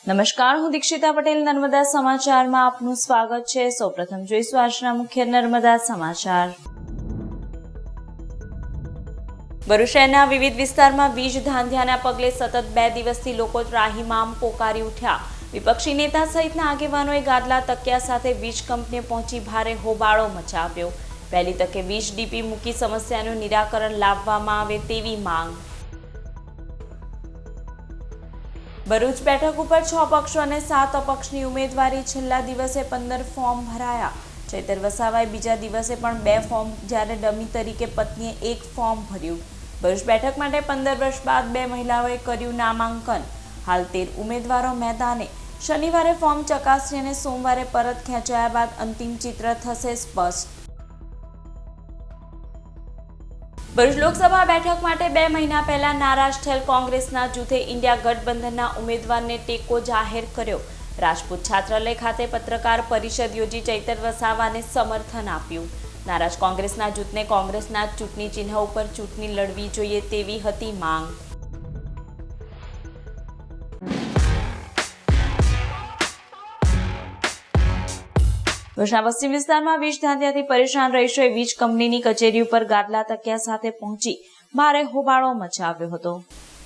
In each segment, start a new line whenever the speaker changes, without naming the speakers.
નમસ્કાર, હું દીક્ષિતા પટેલ નર્મદા સમાચારમાં આપનું સ્વાગત છે। સૌપ્રથમ જોઈશું આજના મુખ્ય નર્મદા સમાચાર। ભરૂચ શહેરના વિવિધ વિસ્તારમાં વીજ ધાંધિયાના પગલે સતત 2 દિવસથી લોકો ત્રાહિમામ પોકારી ઉઠ્યા। વિપક્ષી નેતા સહિતના આગેવાનોએ ગાદલા તકિયા સાથે વીજ કંપનીએ પહોંચી ભારે હોબાળો મચાવ્યો। પહેલી તકે વીજ ડીપી મૂકી સમસ્યાનું નિરાકરણ લાવવામાં આવે તેવી માંગ। ભરૂચ બેઠક ઉપર 6 પક્ષો અને 7 અપક્ષની ઉમેદવારી। છેલ્લા દિવસે 15 ફોર્મ ભરાયા। ચૈતર વસાવાએ બીજા દિવસે પણ 2 ફોર્મ, જ્યારે ડમી તરીકે પત્નીએ 1 ફોર્મ ભર્યું। ભરૂચ બેઠક માટે 15 વર્ષ બાદ 2 મહિલાઓએ કર્યું નામાંકન। હાલ 13 ઉમેદવારો મેદાને। શનિવારે ફોર્મ ચકાસણી અને સોમવારે પરત ખેંચાયા બાદ અંતિમ ચિત્ર થશે સ્પષ્ટ। ભરૂચ લોકસભા બેઠક માટે 2 મહિના પહેલા નારાજ થયેલ કોંગ્રેસના જૂથે ઇન્ડિયા ગઠબંધનના ઉમેદવારને ટેકો જાહેર કર્યો। રાજપૂત છાત્રાલય ખાતે પત્રકાર પરિષદ યોજી ચૈતર વસાવાને સમર્થન આપ્યું। નારાજ કોંગ્રેસના જૂથને કોંગ્રેસના ચૂંટણી ચિહ્ન ઉપર ચૂંટણી લડવી જોઈએ તેવી હતી માંગ। ભરૂચના પશ્ચિમ વિસ્તારમાં વીજ ધાંધિયાથી પરેશાન રહીશોએ વીજ કંપનીની કચેરી ઉપર ગાદલા તકિયા સાથે પહોંચી ભારે હોબાળો મચાવ્યો હતો।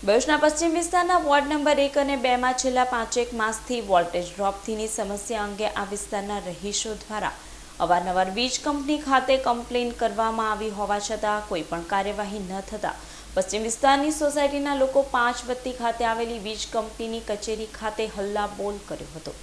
ભરૂચના પશ્ચિમ વિસ્તારના વોર્ડ નંબર 1 અને 2 માં છેલ્લા 5-1 માસથી વોલ્ટેજ ડ્રોપથીની સમસ્યા અંગે આ વિસ્તારના રહીશો દ્વારા અવારનવાર વીજ કંપની ખાતે કમ્પ્લેન કરવામાં આવી હોવા છતાં કોઈ પણ કાર્યવાહી ન થતા પશ્ચિમ વિસ્તારની સોસાયટીના લોકો 5 વત્તી ખાતે આવેલી વીજ કંપનીની કચેરી ખાતે હલ્લાબોલ કર્યો હતો।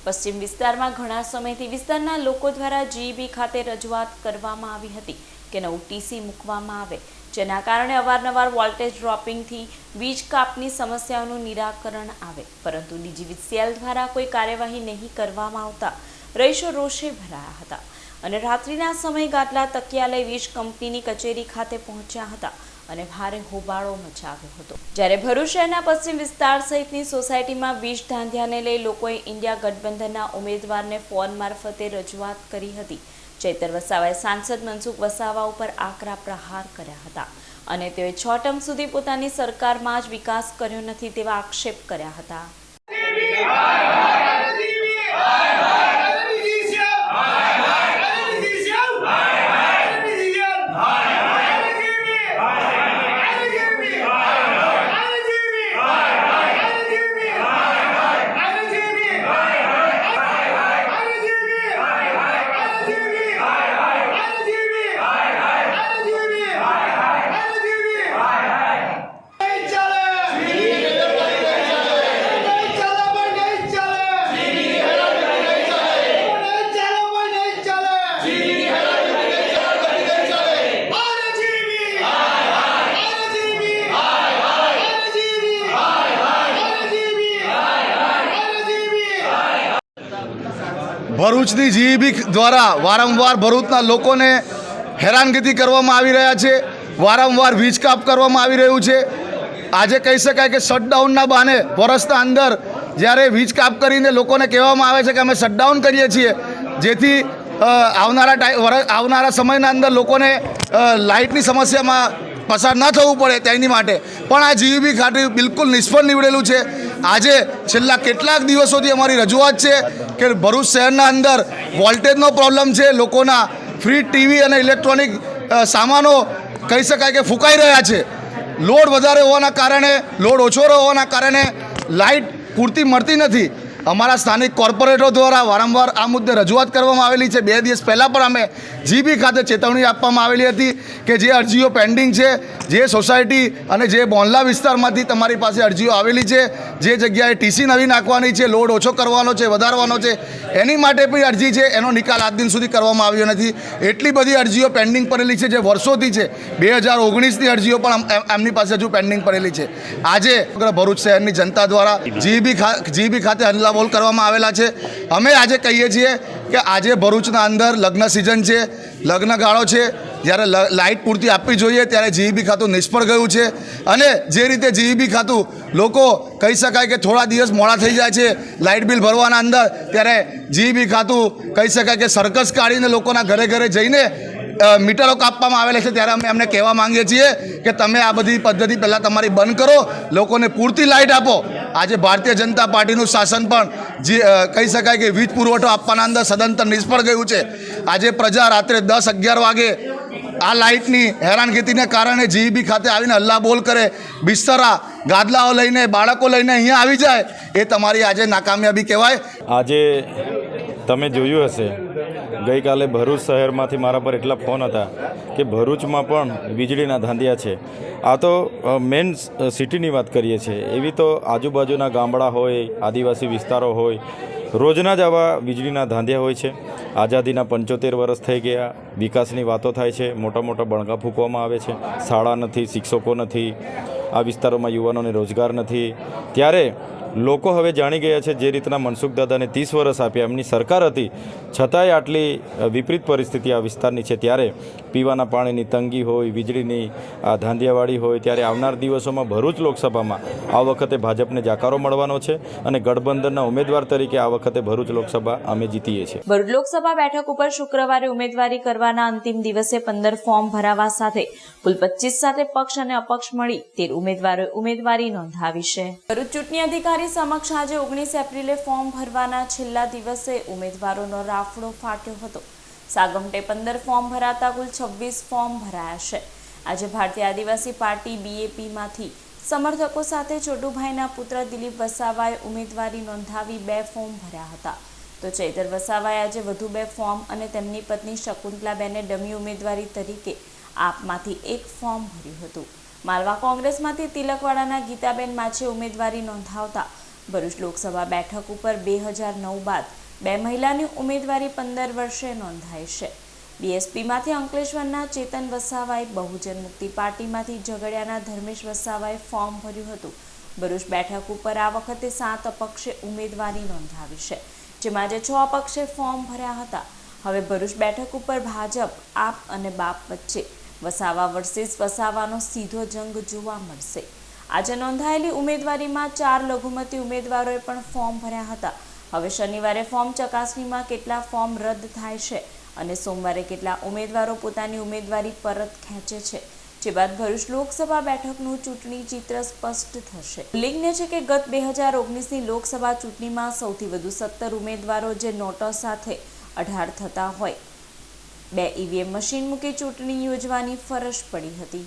પશ્ચિમ વિસ્તારમાં ઘણા સમયથી વિસ્તારના લોકો દ્વારા જીઈબી ખાતે રજૂઆત કરવામાં આવી હતી કે નવું ટીસી મૂકવામાં આવે, જેના કારણે અવારનવાર વોલ્ટેજ ડ્રોપિંગથી વીજ કાપની સમસ્યાઓનું નિરાકરણ આવે, પરંતુ ડીજીવીસીએલ દ્વારા કોઈ કાર્યવાહી નહીં કરવામાં આવતા રહીશો રોષે ભરાયા હતા અને રાત્રિના સમયે ગાદલા તકિયા લઈ વીજ કંપનીની કચેરી ખાતે પહોંચ્યા હતા અને ભારે હોબાળો મચાવ્યો હતો। જ્યારે ભરૂચ શહેરના પશ્ચિમ વિસ્તાર સહિતની સોસાયટીમાં વીજ ધાંધિયાને લઈ લોકોએ ઇન્ડિયા ગઠબંધનના ઉમેદવારને ફોન મારફતે રજૂઆત કરી હતી। ચૈતર વસાવાએ સાંસદ મનસુખ વસાવા ઉપર આકરા પ્રહાર કર્યા હતા અને તેઓએ 6 ટર્મ સુધી પોતાની સરકારમાં જ વિકાસ કર્યો નથી તેવા આક્ષેપ કર્યા હતા।
ભરૂચની જીઈબી દ્વારા વારંવાર ભરૂચના લોકોને હેરાનગતિ કરવામાં આવી રહ્યા છે। વારંવાર વીજ કાપ કરવામાં આવી રહ્યું છે। આજે કહી શકાય કે શટડાઉનના બહાને વર્ષના અંદર જ્યારે વીજ કાપ કરીને લોકોને કહેવામાં આવે છે કે અમે શટડાઉન કરીએ છીએ, જેથી આવનારા સમયના અંદર લોકોને લાઇટની સમસ્યામાં પસાર ન થવું પડે તેની માટે, પણ આ જીઈબી ખાતે બિલકુલ નિષ્ફળ નીવડેલું છે। આજે છેલ્લા કેટલાક દિવસોથી અમારી રજૂઆત છે કે ભરૂચ શહેરના અંદર વોલ્ટેજનો પ્રોબ્લેમ છે, લોકોના ફ્રી ટીવી અને ઇલેક્ટ્રોનિક સામાનો કહી શકાય કે ફૂંકાઈ રહ્યા છે। લોડ વધારે હોવાના કારણે, લોડ ઓછો હોવાના કારણે લાઇટ પૂરતી મળતી નથી। અમારા સ્થાનિક કોર્પોરેટરો દ્વારા વારંવાર આ મુદ્દે રજૂઆત કરવામાં આવેલી છે। 2 દિવસ પહેલાં પણ અમે જીઈબી ખાતે ચેતવણી આપવામાં આવેલી હતી કે જે અરજીઓ પેન્ડિંગ છે, જે સોસાયટી અને જે મોહલ્લા વિસ્તારમાંથી તમારી પાસે અરજીઓ આવેલી છે, જે જગ્યાએ ટીસી નવી નાખવાની છે, લોડ ઓછો કરવાનો છે, વધારવાનો છે, એની માટે પણ અરજી છે, એનો નિકાલ આજ દિન સુધી કરવામાં આવ્યો નથી। એટલી બધી અરજીઓ પેન્ડિંગ પડેલી છે જે વર્ષોથી છે। 2019ની અરજીઓ પણ એમની પાસે હજુ પેન્ડિંગ પડેલી છે। આજે ભરૂચ શહેરની જનતા દ્વારા જીઈબી ખાતે હલ્લાબોલ કરવામાં આવેલા છે। અમે આજે કહીએ છીએ કે આજે ભરૂચના અંદર લગ્ન સિઝન છે, લગ્ન ગાળો છે, જ્યારે લાઇટ પૂરતી આપવી જોઈએ ત્યારે જીઈબી ખાતું નિષ્ફળ ગયું છે અને જે રીતે જીઈબી ખાતું લોકો કહી શકાય કે થોડા દિવસ મોડા થઈ જાય છે લાઇટ બિલ ભરવાના અંદર, ત્યારે જીઈબી ખાતું કહી શકાય કે સર્કસ કાઢીને લોકોના ઘરે ઘરે જઈને મીટરો કાપવામાં આવેલા છે, ત્યારે અમે એમને કહેવા માંગીએ છીએ કે તમે આ બધી પદ્ધતિ પહેલાં તમારી બંધ કરો, લોકોને પૂરતી લાઇટ આપો. આજે ભારતીય જનતા પાર્ટીનું શાસન પણ જે કહી શકાય કે વીજ પુરવઠો આપવાના અંદર સદંતર નિષ્ફળ ગયું છે. આજે પ્રજા રાત્રે 10-11 વાગે આ લાઇટની હેરાનગતિને કારણે જીઈબી ખાતે આવીને હલ્લાબોલ કરે, બિસ્તરા ગાદલાઓ લઈને બાળકો લઈને અહીંયા આવી જાય, એ તમારી આજે નાકામયાબી કહેવાય.
આજે તમે જોયું હશે, ગઈકાલે ભરૂચ શહેરમાંથી મારા પર એટલા ફોન હતા કે ભરૂચમાં પણ વીજળીના ધાંધિયા છે. આ તો મેઇન સિટીની વાત કરીએ છીએ, એવી તો આજુબાજુના ગામડા હોય, આદિવાસી વિસ્તારો હોય, રોજના જ આવા વીજળીના ધાંધિયા હોય છે. આઝાદીના 75 વર્ષ થઈ ગયા, વિકાસની વાતો થાય છે, મોટા મોટા બણગા ફૂંકવામાં આવે છે, શાળા નથી, શિક્ષકો નથી, આ વિસ્તારોમાં યુવાનોને રોજગાર નથી. ત્યારે લોકો હવે જાણી ગયા છે, જે રીતના મનસુખ દાદાને 30 વર્ષ આપ્યા, એમની સરકાર હતી, છતાંય આટલી વિપરીત પરિસ્થિતિ આ વિસ્તારની છે. ત્યારે પીવાના પાણીની તંગી હોય, વીજળીની આ ધાંધિયાવાળી હોય, ત્યારે આવનાર દિવસોમાં ભરૂચ લોકસભામાં આ વખતે ભાજપને જાકારો મળવાનો છે અને ગઠબંધનના ઉમેદવાર તરીકે આ વખતે ભરૂચ લોકસભા અમે જીતીએ છીએ.
ભરૂચ લોકસભા બેઠક ઉપર શુક્રવારે ઉમેદવારી કરવાના અંતિમ દિવસે 15 ફોર્મ ભરાવા સાથે કુલ 25 સાથે પક્ષ અને અપક્ષ મળી 13 ઉમેદવારોએ ઉમેદવારી નોંધાવી છે. ભરૂચ ચૂંટણી અધિકારી સમક્ષ આજે 19 એપ્રિલે ફોર્મ ભરવાના છેલ્લા દિવસે ઉમેદવારોનો રાફડો ફાટ્યો હતો. સાગમટે 15 ફોર્મ ભરાતા કુલ 26 ફોર્મ ભરાયા છે. આજે ભારતીય આદિવાસી પાર્ટી BAP-માંથી સમર્થકો સાથે ચોટુભાઈના પુત્ર દિલીપ વસાવાએ ઉમેદવારી નોંધાવી 2 ફોર્મ ભર્યા હતા. તો ચૈતર વસાવાએ આજે વધુ 2 ફોર્મ અને તેમની પત્ની શકુંતલાબેને ડમી ઉમેદવારી તરીકે આપમાંથી 1 ફોર્મ ભર્યું હતું. માલવા કોંગ્રેસમાંથી તિલકવાડાના ગીતાબેન માછે ઉમેદવારી નોંધાવતા ભરૂચ લોકસભા બેઠક ઉપર 2009 બાદ 2 મહિલાની ઉમેદવારી 15 વર્ષે નોંધાઈ છે. BSP-માંથી અંકલેશ્વરના ચેતન વસાવાએ, બહુજન મુક્તિ પાર્ટીમાંથી ઝઘડિયાના ધર્મેશ વસાવાએ ફોર્મ ભર્યું હતું. ભરૂચ બેઠક ઉપર આ વખતે 7 અપક્ષે ઉમેદવારી નોંધાવી છે, જેમાં આજે 6 અપક્ષે ફોર્મ ભર્યા હતા. હવે ભરૂચ બેઠક ઉપર ભાજપ, આપ અને બાપ વચ્ચે વસાવા વર્સિસ વસાવાનો સીધો જંગ જોવા મળશે. આજે નોંધાયેલી ઉમેદવારીમાં 4 લઘુમતી ઉમેદવારોએ પણ ફોર્મ ભર્યા હતા. હવે શનિવારે ફોર્મ ચકાસણીમાં કેટલા ફોર્મ રદ થાય છે અને સોમવારે કેટલા ઉમેદવારો પોતાની ઉમેદવારી પરત ખેંચે છે, જે બાદ ભરૂચ લોકસભા બેઠકનું ચૂંટણી ચિત્ર સ્પષ્ટ થશે. ઉલ્લેખનીય છે કે ગત 2019ની લોકસભા ચૂંટણીમાં સૌથી વધુ 17 ઉમેદવારો જે નોટો સાથે 18 થતા હોય 2 EVM મશીન મૂકી ચૂંટણી યોજવાની ફરજ પડી હતી.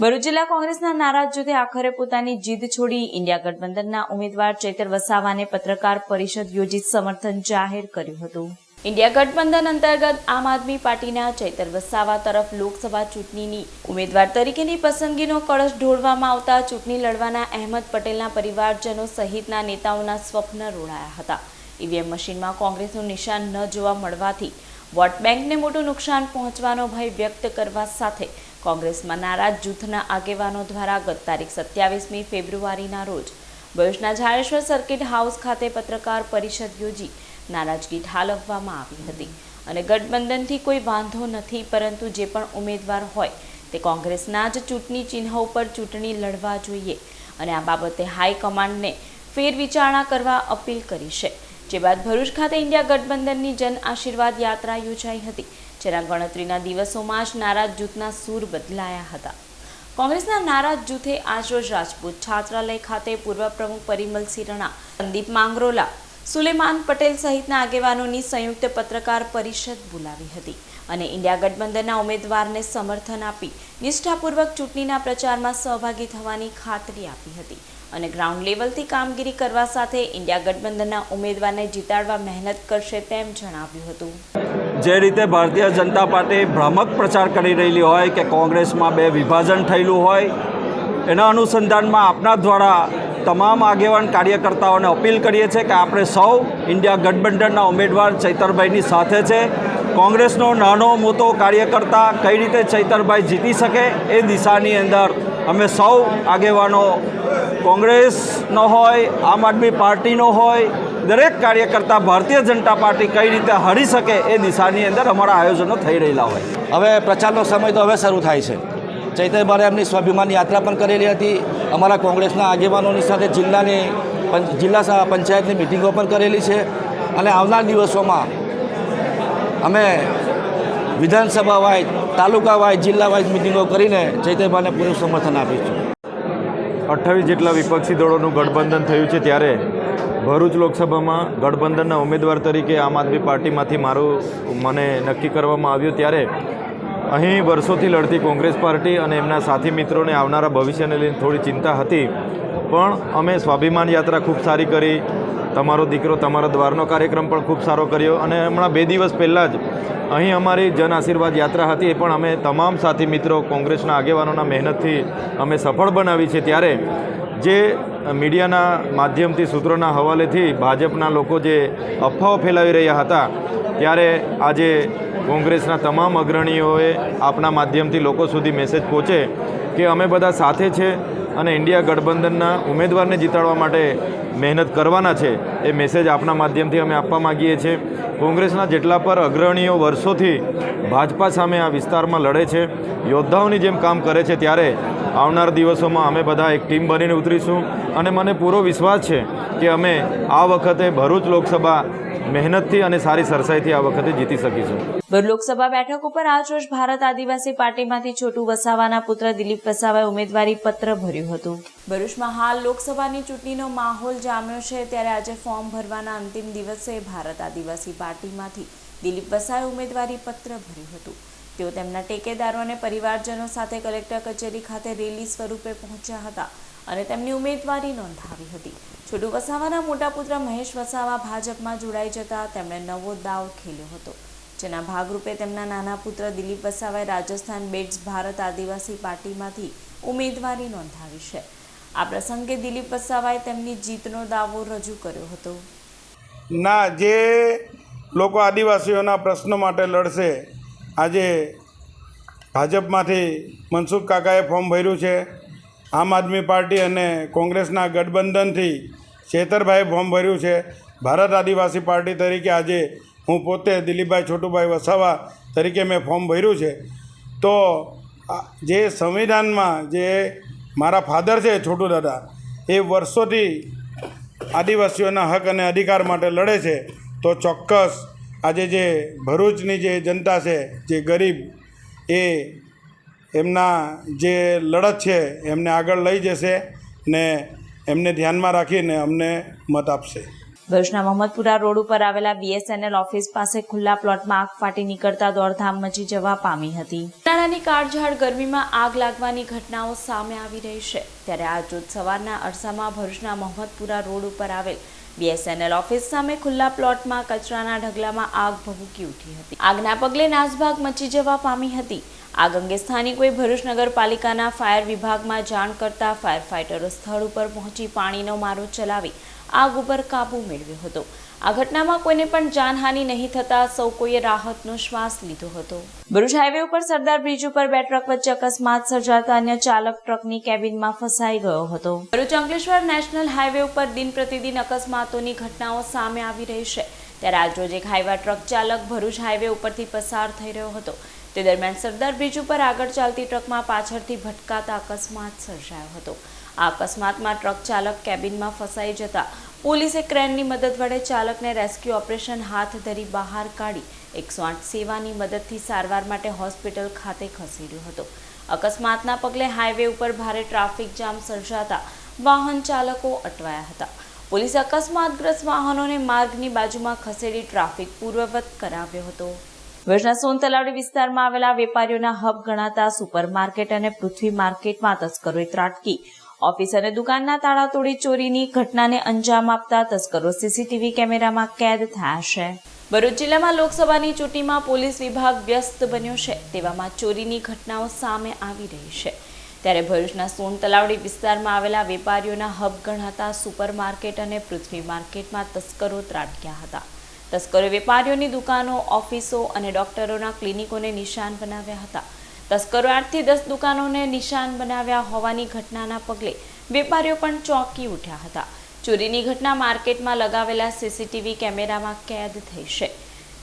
ભરૂચ જિલ્લા કોંગ્રેસના નારાજ જૂથે આખરે પોતાની જીદ છોડી ઇન્ડિયા ગઠબંધનના ઉમેદવાર ચૈતર વસાવાને પત્રકાર પરિષદ યોજી સમર્થન જાહેર કર્યું હતું. ઇન્ડિયા ગઠબંધન અંતર્ગત આમ આદમી પાર્ટીના ચૈતર વસાવા તરફ લોકસભા ચૂંટણીની ઉમેદવાર તરીકેની પસંદગીનો કળશ ઢોળવામાં આવતા ચૂંટણી લડવાના અહેમદ પટેલના પરિવારજનો સહિતના નેતાઓના સ્વપ્ન રોડાયા હતા. EVM મશીનમાં કોંગ્રેસનું નિશાન ન જોવા મળવાથી વોટ બેંકને મોટું નુકસાન પહોંચવાનો ભય વ્યક્ત કરવા સાથે કોંગ્રેસમાં નારાજ જૂથના આગેવાનો દ્વારા ગત તારીખ 27મી ફેબ્રુઆરીના રોજ ભરૂચના ઝાડેશ્વર સર્કિટ હાઉસ ખાતે પત્રકાર પરિષદ યોજી નારાજગી ઠાલવવામાં આવી હતી અને ગઠબંધનથી કોઈ વાંધો નથી, પરંતુ જે પણ ઉમેદવાર હોય તે કોંગ્રેસના જ ચૂંટણી ચિહ્ન ઉપર ચૂંટણી લડવા જોઈએ અને આ બાબતે હાઈકમાન્ડને ફેરવિચારણા કરવા અપીલ કરી છે. જે બાદ ભરૂચ ખાતે ઇન્ડિયા ગઠબંધનની જન આશીર્વાદ યાત્રા યોજાઈ હતી, જેના ગણતરીના દિવસોમાં જ નારાજ જૂથના સૂર બદલાયા હતા. કોંગ્રેસના નારાજ જૂથે આજરોજ રાજપૂત છાત્રાલય ખાતે પૂર્વ પ્રમુખ પરિમલસિંહ રણા, સંદીપ માંગરોલા, સુલેમાન પટેલ સહિતના આગેવાનોની સંયુક્ત પત્રકાર પરિષદ બોલાવી હતી અને ઇન્ડિયા ગઠબંધનના ઉમેદવારને સમર્થન આપી નિષ્ઠાપૂર્વક ચૂંટણીના પ્રચારમાં સહભાગી થવાની ખાતરી આપી હતી અને ગ્રાઉન્ડ લેવલથી કામગીરી કરવા સાથે ઇન્ડિયા ગઠબંધનના ઉમેદવારને જીતાડવા મહેનત કરશે તેમ જણાવ્યું હતું.
જે રીતે ભારતીય જનતા પાર્ટી ભ્રામક પ્રચાર કરી રહેલી હોય કે કોંગ્રેસમાં 2 વિભાજન થયેલું હોય, એના અનુસંધાનમાં આપના દ્વારા તમામ આગેવાન કાર્યકર્તાઓને અપીલ કરીએ છીએ કે આપણે સૌ ઇન્ડિયા ગઠબંધનના ઉમેદવાર ચૈતરભાઈની સાથે છે. કોંગ્રેસનો નાનો મોટો કાર્યકર્તા કઈ રીતે ચૈતરભાઈ જીતી શકે એ દિશાની અંદર અમે સૌ આગેવાનો, કોંગ્રેસનો હોય, આમ આદમી પાર્ટીનો હોય, દરેક કાર્યકર્તા ભારતીય જનતા પાર્ટી કઈ રીતે હારી શકે એ દિશાની અંદર અમારા આયોજનો થઈ રહેલા હોય.
હવે પ્રચારનો સમય તો હવે શરૂ થાય છે. ચૈતરભાઈએ એમની સ્વાભિમાન યાત્રા પણ કરેલી હતી. અમારા કોંગ્રેસના આગેવાનોની સાથે જિલ્લા પંચાયતની મિટિંગો પણ કરેલી છે અને આવનાર દિવસોમાં અમે વિધાનસભા વાઇઝ તાલુકા વાઇઝ જિલ્લા વાઇઝ મિટિંગો કરીને ચૈતરભાઈને પૂરું સમર્થન આપીશું.
28 જેટલા વિપક્ષી દળોનું ગઠબંધન થયું છે ત્યારે ભરૂચ લોકસભામાં ગઠબંધનના ઉમેદવાર તરીકે આમ આદમી પાર્ટીમાંથી મને નક્કી કરવામાં આવ્યું ત્યારે અહીં વર્ષોથી લડતી કોંગ્રેસ પાર્ટી અને એમના સાથી મિત્રોને આવનારા ભવિષ્યને લઈને થોડી ચિંતા હતી, પણ અમે સ્વાભિમાન યાત્રા ખૂબ સારી કરી, તમારો દીકરો તમારા દ્વારનો કાર્યક્રમ પણ ખૂબ સારો કર્યો અને હમણાં 2 દિવસ પહેલાં જ અહીં અમારી જન આશીર્વાદ યાત્રા હતી, એ પણ અમે તમામ સાથી મિત્રો કોંગ્રેસના આગેવાનોના મહેનતથી અમે સફળ બનાવી છે. ત્યારે જે મીડિયાના માધ્યમથી સૂત્રોના હવાલેથી ભાજપના લોકો જે અફવાઓ ફેલાવી રહ્યા હતા, ત્યારે આજે કોંગ્રેસના તમામ અગ્રણીઓએ આપણા માધ્યમથી લોકો સુધી મેસેજ પહોંચે કે અમે બધા સાથે છે અને ઇન્ડિયા ગઠબંધનના ઉમેદવારને જીતાડવા માટે મહેનત કરવાના છે, એ મેસેજ આપના માધ્યમથી અમે આપવા માગીએ છીએ. કોંગ્રેસના જેટલા પર અગ્રણીઓ વર્ષોથી ભાજપા સામે આ વિસ્તારમાં લડે છે, યોદ્ધાઓની જેમ કામ કરે છે, ત્યારે આવનાર દિવસોમાં અમે બધા એક ટીમ બનીને ઉતરીશું અને મને પૂરો વિશ્વાસ છે કે અમે આ વખતે ભરૂચ લોકસભા મહેનતથી અને સારી સરસાઈથી આ વખતે જીતી શકીશું.
ભરૂચ લોકસભા બેઠક ઉપર આજરોજ ભારત આદિવાસી પાર્ટીમાંથી છોટુ વસાવાના પુત્ર દિલીપ વસાવાએ ઉમેદવારી પત્ર ભર્યું હતું. ભરૂચમાં હાલ લોકસભાની ચૂંટણીનો માહોલ જામ્યો છે, ત્યારે આજે ફોર્મ ભરવાના અંતિમ દિવસે ભારત આદિવાસી પાર્ટીમાંથી દિલીપ વસાવાએ ઉમેદવારી પત્ર ભર્યું હતું. તેઓ તેમના ટેકેદારો અને પરિવારજનો સાથે કલેક્ટર કચેરી ખાતે રેલી સ્વરૂપે પહોંચ્યા હતા અને તેમની ઉમેદવારી નોંધાવી હતી. છોટુ વસાવાના મોટા પુત્ર મહેશ વસાવા ભાજપમાં જોડાઈ જતા તેમણે નવો દાવ ખેલ્યો હતો, જેના ભાગરૂપે તેમના નાના પુત્ર દિલીપ વસાવાએ રાજસ્થાન બેટ્સ ભારત આદિવાસી પાર્ટીમાંથી ઉમેદવારી નોંધાવી છે. આ પ્રસંગે દિલીપ વસાવાએ તેમની જીતનો દાવો રજૂ કર્યો હતો.
ના, જે લોકો આદિવાસીઓના પ્રશ્નો માટે લડશે, આજે ભાજપમાંથી મનસુખ કાકાએ ફોર્મ ભર્યું છે, આમ આદમી પાર્ટી અને કોંગ્રેસના ગઠબંધનથી ચેતરભાઈએ ફોર્મ ભર્યું છે, ભારત આદિવાસી પાર્ટી તરીકે આજે હું પોતે દિલીપભાઈ છોટુભાઈ વસાવા તરીકે મેં ફોર્મ ભર્યું છે. તો જે સંવિધાનમાં જે મારા ફાધર છે છોટુ દાદા, એ વર્ષોથી આદિવાસીઓના હક અને અધિકાર માટે લડે છે, તો ચોક્કસ આજે જે ભરૂચની જે જનતા છે, જે ગરીબ, એ એમના જે લડત છે એમને આગળ લઈ જશે ને એમને ધ્યાનમાં રાખીને અમને મત આપશે.
ભરૂચના મોહમ્મદપુરા રોડ ઉપર આવેલા BSNL ઓફિસ પાસે ખુલ્લા પ્લોટમાં આગ ફાટી નીકળતા દોડધામ મચી જવા પામી હતી. ઉનાળાની કાળઝાળ ગરમીમાં આગ લાગવાની ઘટનાઓ સામે આવી રહી છે, ત્યારે આજરોજ સવારના અરસામાં ભરૂચના મોહમ્મદપુરા રોડ ઉપર આવેલ BSNL ઓફિસ સામે ખુલ્લા પ્લોટમાં કચરાના ઢગલામાં આગ ભભૂકી ઉઠી હતી. આગના પગલે નાસભાગ મચી જવા પામી હતી. આગ અંગે સ્થાનિકોએ ભરૂચ નગરપાલિકાના ફાયર વિભાગમાં જાણ કરતા ફાયર ફાઇટરો સ્થળ ઉપર પહોંચી પાણીનો મારો ચલાવી આગ ઉપર કાબુ મેળવ્યો હતો. આ ઘટનામાં કોઈને પણ જાનહાનિ નહીં થતા સૌ કોઈએ રાહતનો શ્વાસ લીધો હતો. ભરૂચ હાઈવે ઉપર સરદાર બ્રિજ ઉપર 2 ટ્રક વચ્ચે અકસ્માત સર્જાતા અન્ય ચાલક ટ્રકની કેબિનમાં ફસાઈ ગયો હતો. ભરૂચ અંકલેશ્વર નેશનલ હાઈવે ઉપર દિન પ્રતિદિન અકસ્માતોની ઘટનાઓ સામે આવી રહી છે, ત્યારે આજરોજ એક હાઈવા ટ્રક ચાલક ભરૂચ હાઈવે ઉપરથી પસાર થઈ રહ્યો હતો. તે દરમિયાન સરદાર બ્રિજ ઉપર આગળ ચાલતી ટ્રકમાં પાછળથી ભટકાતા અકસ્માત સર્જાયો હતો. આ અકસ્માતમાં ટ્રક ચાલક કેબિનમાં ફસાઈ જતા પોલીસે ક્રેનની મદદ વડે ચાલકને રેસ્ક્યુ ઓપરેશન હાથ ધરી બહાર કાઢી 108 સેવાની મદદથી સારવાર માટે હોસ્પિટલ ખાતે ખસેડ્યો હતો. અકસ્માતના પગલે હાઈવે ઉપર ભારે ટ્રાફિક જામ સર્જાતા વાહન ચાલકો અટવાયા હતા. પોલીસે અકસ્માતગ્રસ્ત વાહનોને માર્ગની બાજુમાં ખસેડી ટ્રાફિક પૂર્વવત કરાવ્યો હતો. ભરૂચના સોન તલાવડી વિસ્તારમાં આવેલા વેપારીઓના હબ ગણાતા સુપરમાર્કેટ અને પૃથ્વી માર્કેટમાં તસ્કરોએ ત્રાટકી ઓફિસ અને દુકાનના તાળા તોડી ચોરીની ઘટનાને અંજામ આપતા તસ્કરો CCTV કેમેરામાં કેદ થયા છે. ભરૂચ જિલ્લામાં લોકસભાની ચૂંટણીમાં પોલીસ વિભાગ વ્યસ્ત બન્યો છે, તેવામાં ચોરીની ઘટનાઓ સામે આવી રહી છે. ત્યારે ભરૂચના સોન તલાવડી વિસ્તારમાં આવેલા વેપારીઓના હબ ગણાતા સુપરમાર્કેટ અને પૃથ્વી માર્કેટમાં તસ્કરો ત્રાટક્યા હતા. તસ્કરોએ વેપારીઓની દુકાનો, ઓફિસો અને ડોક્ટરોના ક્લિનિકોને નિશાન બનાવ્યા હતા. તસ્કરોએ 8 થી 10 દુકાનોને નિશાન બનાવ્યા હોવાની ઘટનાના પગલે વેપારીઓ પણ ચોંકી ઉઠ્યા હતા. ચોરીની ઘટના માર્કેટમાં લગાવેલા CCTV કેમેરામાં કેદ થઈ છે.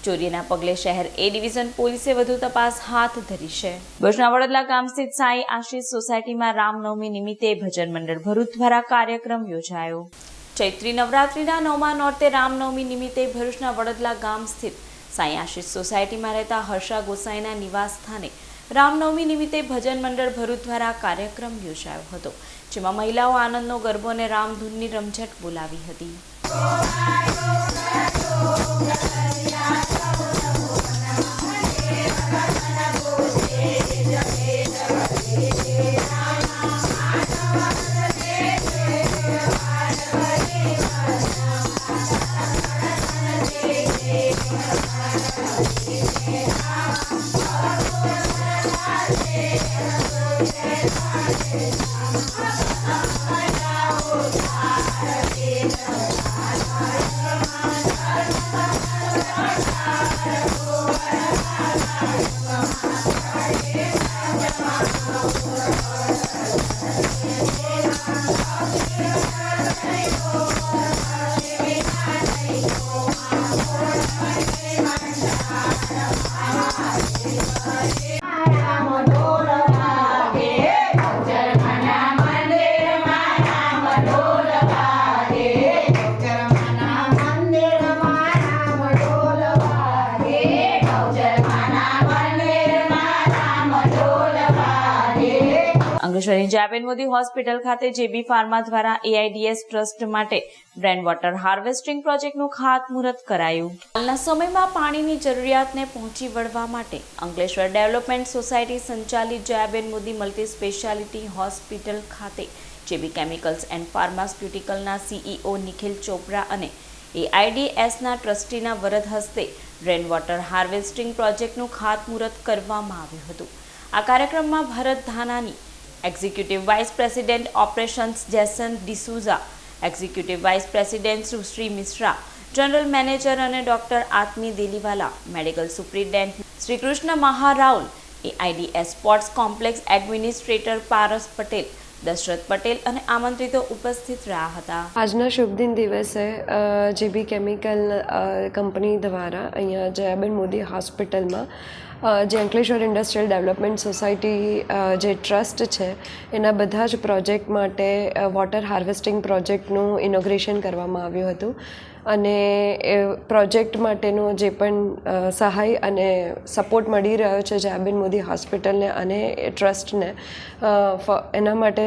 ચોરીના પગલે શહેર A ડિવિઝન પોલીસે વધુ તપાસ હાથ ધરી છે. ભરૂચના વડોદરા ગામ સ્થિત સાઈ આશીષ સોસાયટીમાં રામનવમી નિમિત્તે ભજન મંડળ ભરૂચ દ્વારા કાર્યક્રમ યોજાયો. ચૈત્રી નવરાત્રિના 9મા નોરતે રામનવમી નિમિત્તે ભરૂચના વડોદરા ગામ સ્થિત સાઈ આશીષ સોસાયટીમાં રહેતા હર્ષા ગોસાઈના નિવાસ સ્થાને રામનવમી નિમિત્તે ભજન મંડળ ભરૂચ દ્વારા કાર્યક્રમ યોજાયો હતો, જેમાં મહિલાઓ આનંદનો ગરબો અને રામધૂનની રમઝટ બોલાવી હતી. અંકલેશ્વરની જાબેન મોદી હોસ્પિટલ ખાતે જેબી ફાર્મા દ્વારા AIDS ટ્રસ્ટ માટે રેન વોટર હાર્વેસ્ટિંગ પ્રોજેક્ટનું ખાતમુહૂર્ત કરાયું. હાલના સમયમાં પાણીની જરૂરિયાતને પહોંચી વળવા માટે અંકલેશ્વર ડેવલપમેન્ટ સોસાયટી સંચાલિત Jaben Modi multi speciality hospital ખાતે જેબી કેમિકલ્સ એન્ડ ફાર્માસ્યુટિકલના CEO નિખિલ ચોપરા અને AIDSના ટ્રસ્ટીના વરદ હસ્તે રેન વોટર હાર્વેસ્ટિંગ પ્રોજેક્ટનું ખાતમુહૂર્ત કરવામાં આવ્યું હતું. આ કાર્યક્રમમાં Bharat Dhanani, executive vice president operations Jason D'Souza, executive vice president Sushri Mishra, general manager અને doctor Atmi Diliwala, medical superintendent Shri Krishna Maharaul, AIDS sports complex administrator Paras Patel, Dashrath Patel અને આમંત્રિતો ઉપસ્થિત રહ્યા હતા.
આજના શુભ દિન દિવસે જેબી કેમિકલ કંપની દ્વારા અહીંયા જાબેન મોદી હોસ્પિટલમાં જે અંકલેશ્વર ઇન્ડસ્ટ્રીયલ ડેવલપમેન્ટ સોસાયટી જે ટ્રસ્ટ છે એના બધા જ પ્રોજેક્ટ માટે વોટર હાર્વેસ્ટિંગ પ્રોજેક્ટનું ઇનોગ્રેશન કરવામાં આવ્યું હતું અને એ પ્રોજેક્ટ માટેનો જે પણ સહાય અને સપોર્ટ મળી રહ્યો છે જાબેન મોદી હોસ્પિટલને અને ટ્રસ્ટને, એના માટે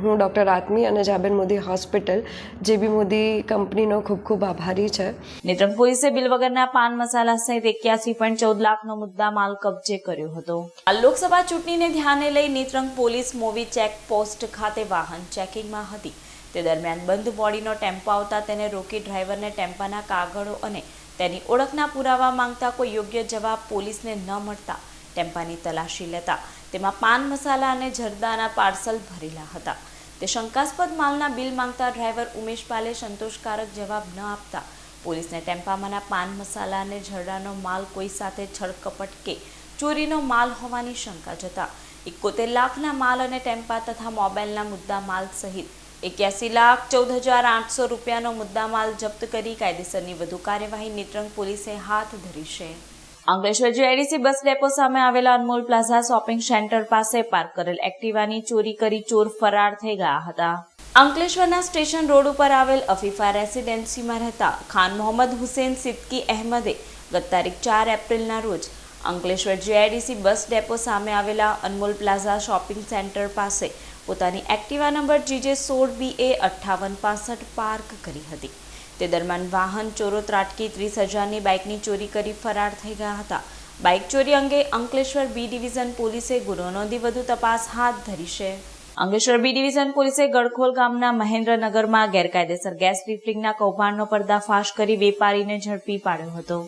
હું ડૉક્ટર આત્મી અને જાબેન મોદી હોસ્પિટલ જેબી મોદી કંપનીનો ખૂબ ખૂબ આભારી છે.
નેત્રંગ પોલીસે બિલ વગરના પાન મસાલા સહિત 81.14 લાખનો મુદ્દા માલ કબજે કર્યો હતો. આ લોકસભા ચૂંટણીને ધ્યાને લઈ Netrang police movie check post ખાતે વાહન ચેકિંગમાં હતી. તે દરમિયાન બંધ બોડીનો ટેમ્પો આવતા તેને રોકી ડ્રાઈવરને ટેમ્પાના કાગળો અને તેની ઓળખના પુરાવા માંગતા કોઈ યોગ્ય જવાબ પોલીસને ન મળતા ટેમ્પાની તલાશી લેતા તેમાં પાન મસાલા અને જરદાના પાર્સલ ભરેલા હતા. તે શંકાસ્પદ માલના બિલ માંગતા ડ્રાઈવર ઉમેશ પાલે સંતોષકારક જવાબ ન આપતા પોલીસને ટેમ્પામાંના પાન મસાલા અને જરદાનો માલ કોઈ સાથે છળકપટ કે ચોરીનો માલ હોવાની શંકા જતા 71 લાખના માલ અને ટેમ્પા તથા મોબાઈલના મુદ્દા માલ સહિત 81,14,800 રૂપિયાનો મુદ્દામાલ જપ્ત કરી કાયદેસરની વધુ કાર્યવાહી નેત્રંગ પોલીસે હાથ ધરી છે. અંકલેશ્વર GIDC બસ ડેપો સામે આવેલા અનમોલ પ્લાઝા શોપિંગ સેન્ટર પાસે પાર્ક કરેલ એક્ટિવાની ચોરી કરી ચોર ફરાર થઈ ગયા હતા. અંકલેશ્વરના સ્ટેશન રોડ ઉપર આવેલ અફીફા રેસિડેન્સીમાં રહેતા ખાન મોહમ્મદ હુસેન સિદ્દકી અહેમદે ગત તારીખ 4 એપ્રિલના રોજ અંકલેશ્વર GIDC બસ ડેપો સામે આવેલા અનમોલ પ્લાઝા શોપિંગ સેન્ટર પાસે પોતાની એક્ટિવા નંબર GJ16BA 5865 પાર્ક કરી હતી. તે દરમિયાન વાહન ચોરો ત્રાટકી 30,000ની બાઇકની ચોરી કરી ફરાર થઈ ગયા હતા. બાઇક ચોરી અંગે અંકલેશ્વર B ડિવિઝન પોલીસે ગુનો નોંધી વધુ તપાસ હાથ ધરી છે. અંકલેશ્વર B ડિવિઝન પોલીસે ગડખોલ ગામના મહેન્દ્રનગરમાં ગેરકાયદેસર ગેસ રિફિલિંગના કૌભાંડનો પર્દાફાશ કરી વેપારીને ઝડપી પાડ્યો હતો.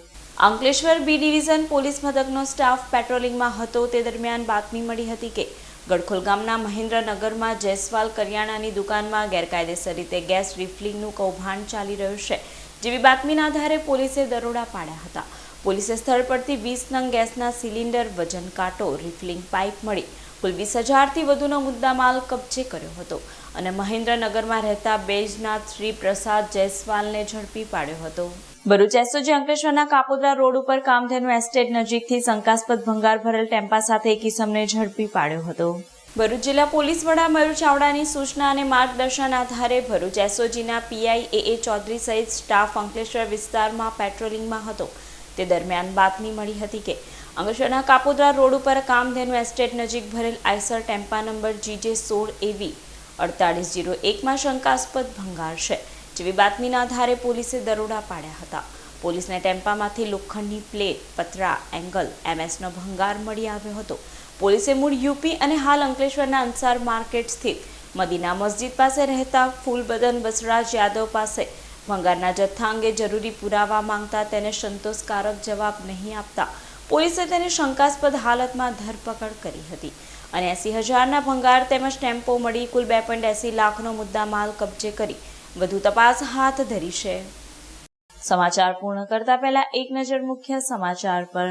અંકલેશ્વર B ડિવિઝન પોલીસ મથકનો સ્ટાફ પેટ્રોલિંગમાં હતો તે દરમિયાન બાતમી મળી હતી કે ગડખોલ ગામના મહેન્દ્રનગરમાં જયસ્વાલ કરિયાણાની દુકાનમાં ગેરકાયદેસર રીતે ગેસ રિફિલિંગનું કૌભાંડ ચાલી રહ્યું છે. જેવી બાતમીના આધારે પોલીસે દરોડા પાડ્યા હતા. પોલીસે સ્થળ પરથી 20 નંગ ગેસના સિલિન્ડર, વજન કાંટો, રિફિલિંગ પાઇપ મળી કુલ 20,000થી વધુનો મુદ્દામાલ કબજે કર્યો હતો અને મહેન્દ્રનગરમાં રહેતા બેજનાથ શ્રી પ્રસાદ જયસ્વાલને ઝડપી પાડ્યો હતો. ભરૂચ SOG અંકલેશ્વરના કાપોદ્રા રોડ ઉપર કામધેનુ એસ્ટેટ નજીકથી શંકાસ્પદ ભંગાર ભરેલ ટેમ્પા સાથે એક ઇસમને ઝડપી પાડ્યો હતો. ભરૂચ જિલ્લા પોલીસ વડા મયુર ચાવડાની સૂચના અને માર્ગદર્શન આધારે ભરૂચ SOGના PI AA ચૌધરી સહિત સ્ટાફ અંકલેશ્વર વિસ્તારમાં પેટ્રોલિંગમાં હતો. તે દરમિયાન બાતમી મળી હતી કે અંકલેશ્વરના કાપોદ્રા રોડ ઉપર કામધેનુ એસ્ટેટ નજીક ભરેલ આઈસર ટેમ્પા નંબર GJ16AV 4801માં શંકાસ્પદ ભંગાર છે, જેવી બાતમીના આધારે પોલીસે દરોડા પાડ્યા હતા. પોલીસને ટેમ્પામાંથી લોખંડની પ્લેટ, પતરા, એંગલ, MS નો ભંગાર મળી આવ્યો હતો. પોલીસે મૂળ યુપી અને હાલ અંકલેશ્વરના અંસાર માર્કેટ સ્થિત મદીના મસ્જિદ પાસે રહેતા ફૂલબદન બસરાજ યાદવ પાસે ભંગારના જથ્થા અંગે જરૂરી પુરાવા માંગતા તેને સંતોષકારક જવાબ નહીં આપતા પોલીસે તેની શંકાસ્પદ હાલતમાં ધરપકડ કરી હતી અને 80,000ના ભંગાર તેમજ ટેમ્પો મળી કુલ 2.80 લાખનો મુદ્દામાલ કબજે કરી વધુ તપાસ હાથ ધરી છે. સમાચાર પૂર્ણ કરતા પહેલા એક નજર મુખ્ય સમાચાર પર.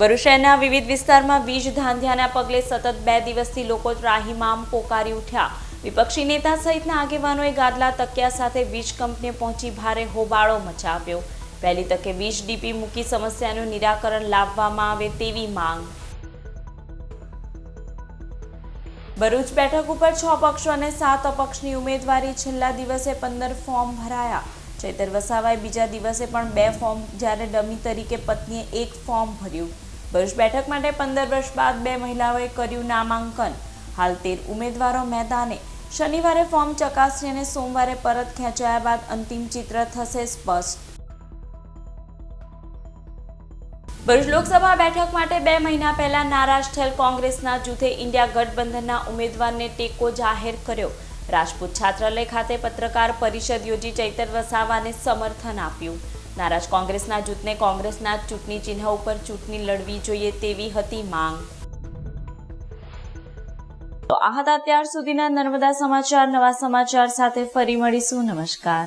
ભરૂચ શહેરના વિવિધ વિસ્તારમાં વીજ ધાંધિયાના પગલે સતત 2 દિવસથી લોકો ત્રાહિમામ પોકારી ઉઠ્યા. વિપક્ષી નેતા સહિતના આગેવાનોએ ગાદલા તકિયા સાથે વીજ કંપનીએ પહોંચી ભારે હોબાળો મચાવ્યો. પહેલી તકે વીજ ડીપી મૂકી સમસ્યાનું નિરાકરણ લાવવામાં આવે તેવી માંગ. ભરૂચ બેઠક ઉપર 6 પક્ષો અને 7 અપક્ષની ઉમેદવારી. છેલ્લા દિવસે 15 ફોર્મ ભરાયા. ચૈતર વસાવાએ બીજા દિવસે પણ 2 ફોર્મ, જ્યારે ડમી તરીકે પત્નીએ 1 ફોર્મ ભર્યું. ભરૂચ બેઠક માટે 15 વર્ષ બાદ 2 મહિલાઓએ કર્યું નામાંકન. હાલ 13 ઉમેદવારો મેદાને. શનિવારે ફોર્મ ચકાસણી અને સોમવારે પરત ખેંચાયા બાદ અંતિમ ચિત્ર થશે સ્પષ્ટ. ભરૂચ લોકસભા બેઠક માટે 2 મહિના પહેલા નારાજ થયેલ કોંગ્રેસના જૂથે ઇન્ડિયા ગઠબંધનના ઉમેદવારને ટેકો જાહેર કર્યો. રાજપૂત છાત્રાલય ખાતે પત્રકાર પરિષદ યોજી ચૈતર વસાવાને સમર્થન આપ્યું. નારાજ કોંગ્રેસના જૂથને કોંગ્રેસના ચૂંટણી ચિહ્ન ઉપર ચૂંટણી લડવી જોઈએ તેવી હતી માંગ. તો આ હતા અત્યાર સુધીના નર્મદા સમાચાર. નવા સમાચાર સાથે ફરી મળીશું. નમસ્કાર.